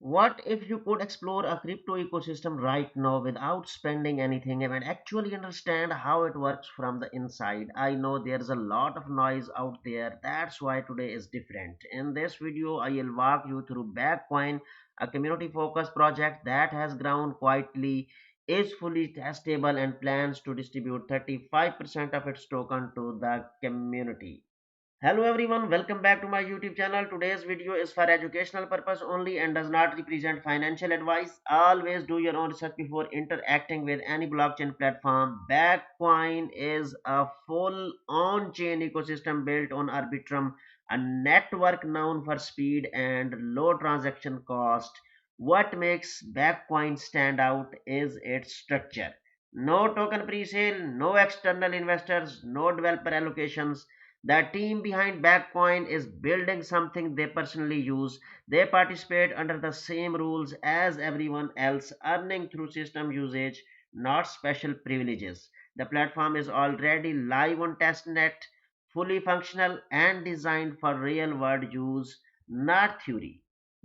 What if you could explore a crypto ecosystem right now without spending anything and actually understand how it works from the inside? I know there's a lot of noise out there. That's why today is different. In this video, I will walk you through Backcoin, a community focused project that has grown quietly, is fully testable, and plans to distribute 35% of its token to the community. Hello everyone, welcome back to my YouTube channel. Today's video is for educational purpose only and does not represent financial advice. Always do your own research before interacting with any blockchain platform. Backcoin is a full on-chain ecosystem built on Arbitrum, a network known for speed and low transaction cost. What makes Backcoin stand out is its structure. No token pre-sale, no external investors, no developer allocations. The team behind Backcoin is building something they personally use. They participate under the same rules as everyone else, earning through system usage, not special privileges. The platform is already live on testnet, fully functional and designed for real world use, not theory.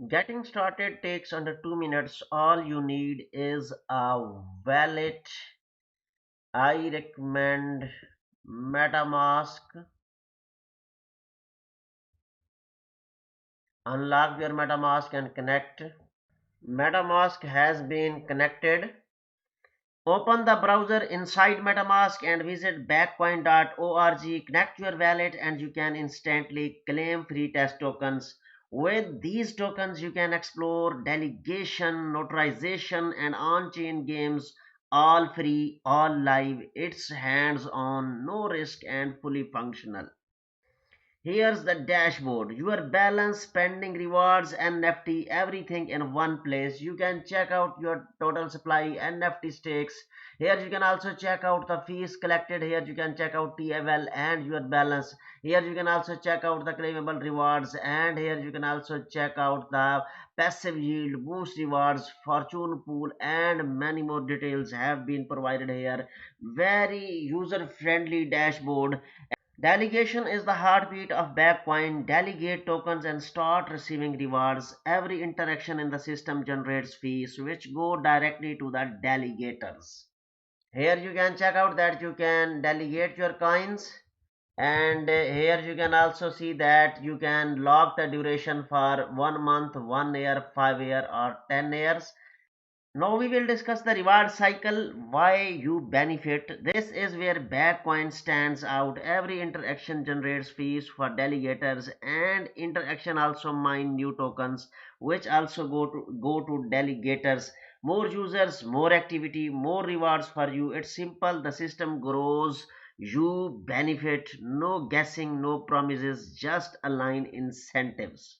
Getting started takes under 2 minutes. All you need is a wallet. I recommend MetaMask. Unlock your MetaMask and connect. MetaMask has been connected. Open the browser inside MetaMask and visit backcoin.org. Connect your wallet and you can instantly claim free test tokens. With these tokens, you can explore delegation, notarization, and on chain games all free, all live. It's hands on, no risk, and fully functional. Here's the dashboard. Your balance, spending, rewards, NFT, everything in one place. You can check out your total supply, NFT stakes. Here you can also check out the fees collected. Here you can check out TFL and your balance. Here you can also check out the claimable rewards. And here you can also check out the passive yield, boost rewards, fortune pool, and many more details have been provided here. Very user friendly dashboard. Delegation is the heartbeat of Backcoin. Delegate tokens and start receiving rewards. Every interaction in the system generates fees which go directly to the delegators. Here you can check out that you can delegate your coins, and here you can also see that you can lock the duration for 1 month, 1 year, 5 year, or 10 years. Now we will discuss the reward cycle, why you benefit. This is where Backcoin stands out. Every interaction generates fees for delegators, and interaction also mine new tokens which also go to delegators. More users, more activity, more rewards for you. It's simple, the system grows, you benefit. No guessing, no promises, just align incentives.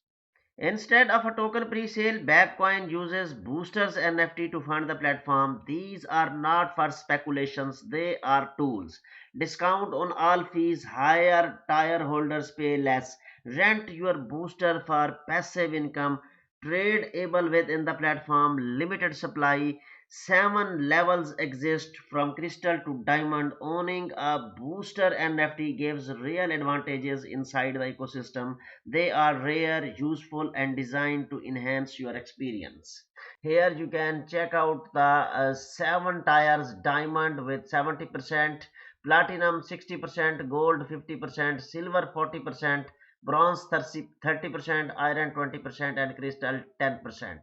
Instead of a token pre-sale, Backcoin uses boosters NFT to fund the platform. These are not for speculations, they are tools. Discount on all fees, higher tier holders pay less. Rent your booster for passive income. Trade able within the platform, limited supply. 7 levels exist from crystal to diamond. Owning a booster NFT gives real advantages inside the ecosystem. They are rare, useful, and designed to enhance your experience. Here you can check out the 7 tiers: diamond with 70%, platinum 60%, gold 50%, silver 40%, bronze 30%, iron 20%, and crystal 10%.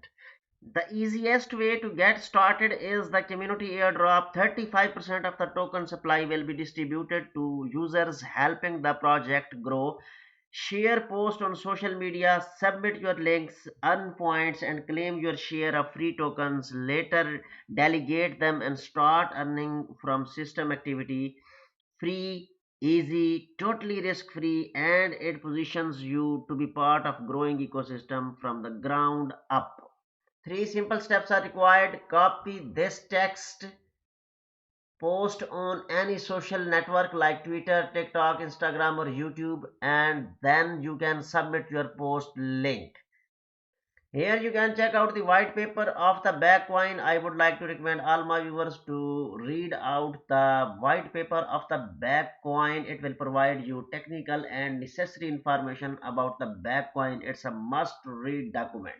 The easiest way to get started is the community airdrop. 35% of the token supply will be distributed to users, helping the project grow. Share post on social media, submit your links, earn points, and claim your share of free tokens. Later, delegate them and start earning from system activity. Free, easy, totally risk free, and it positions you to be part of growing ecosystem from the ground up. Three simple steps are required. Copy this text, post on any social network like Twitter, TikTok, Instagram, or YouTube, and then you can submit your post link. Here you can check out the white paper of the Backcoin. I would like to recommend all my viewers to read out the white paper of the Backcoin. It will provide you technical and necessary information about the Backcoin. It's a must read document.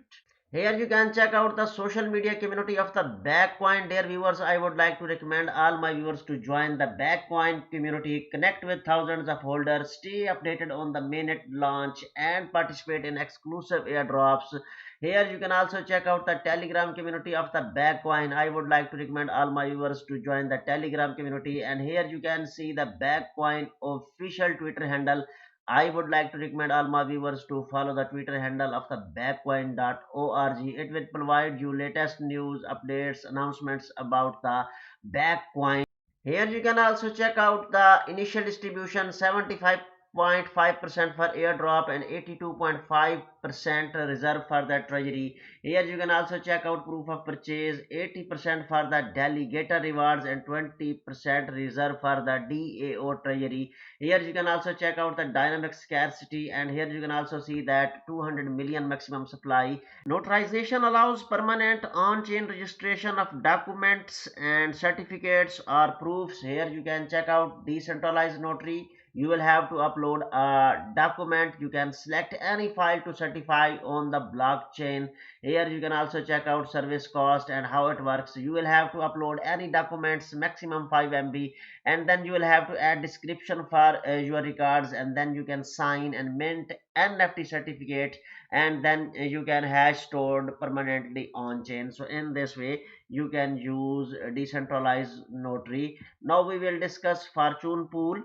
Here you can check out the social media community of the Backcoin. Dear viewers, I would like to recommend all my viewers to join the Backcoin community, connect with thousands of holders, stay updated on the mainnet launch, and participate in exclusive airdrops. Here you can also check out the Telegram community of the Backcoin. I would like to recommend all my viewers to join the Telegram community, and here you can see the Backcoin official Twitter handle. I would like to recommend all my viewers to follow the Twitter handle of the backcoin.org. It will provide you latest news, updates, announcements about the Backcoin. Here you can also check out the initial distribution 75.5% for airdrop and 82.5% reserved for the treasury. Here you can also check out proof of purchase 80% for the delegator rewards and 20% reserved for the DAO treasury. Here you can also check out the dynamic scarcity, and here you can also see that 200 million maximum supply. Notarization allows permanent on-chain registration of documents and certificates or proofs. Here you can check out decentralized notary. You will have to upload a document. You can select any file to certify on the blockchain. Here you can also check out service cost and how it works. You will have to upload any documents, maximum 5 MB, and then you will have to add description for your records, and then you can sign and mint NFT certificate, and then you can hash stored permanently on chain. So in this way you can use decentralized notary. Now we will discuss fortune pool.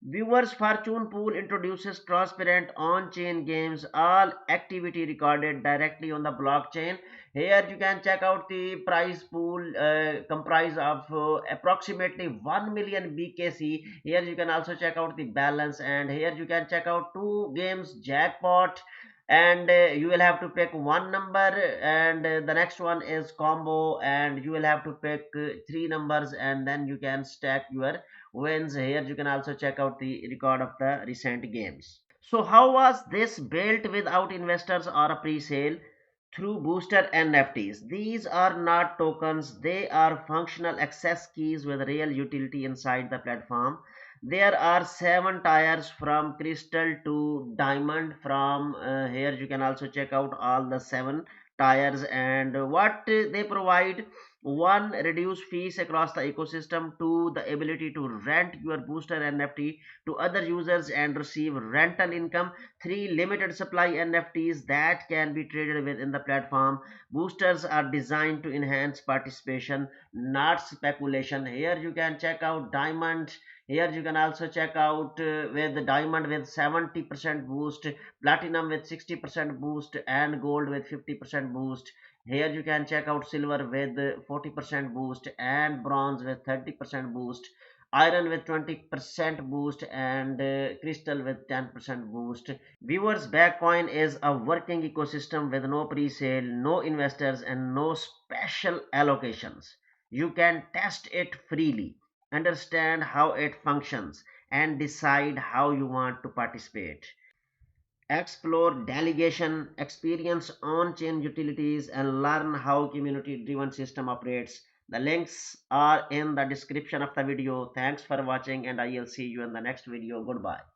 Viewers, fortune pool introduces transparent on-chain games, all activity recorded directly on the blockchain. Here you can check out the prize pool comprised of approximately 1 million BKC. Here you can also check out the balance, and here you can check out two games jackpot, and you will have to pick one number, and the next one is combo, and you will have to pick three numbers, and then you can stack your wins. Here you can also check out the record of the recent games. So how was this built without investors or a pre-sale? Through booster NFTs. These are not tokens, they are functional access keys with real utility inside the platform. There are 7 tiers from crystal to diamond. From here you can also check out all the 7 tiers and what they provide. One, reduce fees across the ecosystem. Two, the ability to rent your booster NFT to other users and receive rental income. Three, limited supply NFTs that can be traded within the platform. Boosters are designed to enhance participation, not speculation. Here you can check out diamond. Here you can also check out with the diamond with 70% boost, platinum with 60% boost, and gold with 50% boost. Here you can check out silver with 40% boost, and bronze with 30% boost, iron with 20% boost, and crystal with 10% boost. Viewers, Backcoin is a working ecosystem with no pre-sale, no investors, and no special allocations. You can test it freely, understand how it functions, and decide how you want to participate. Explore delegation, experience on-chain utilities, and learn how community-driven system operates. The links are in the description of the video. Thanks for watching, and I will see you in the next video. Goodbye.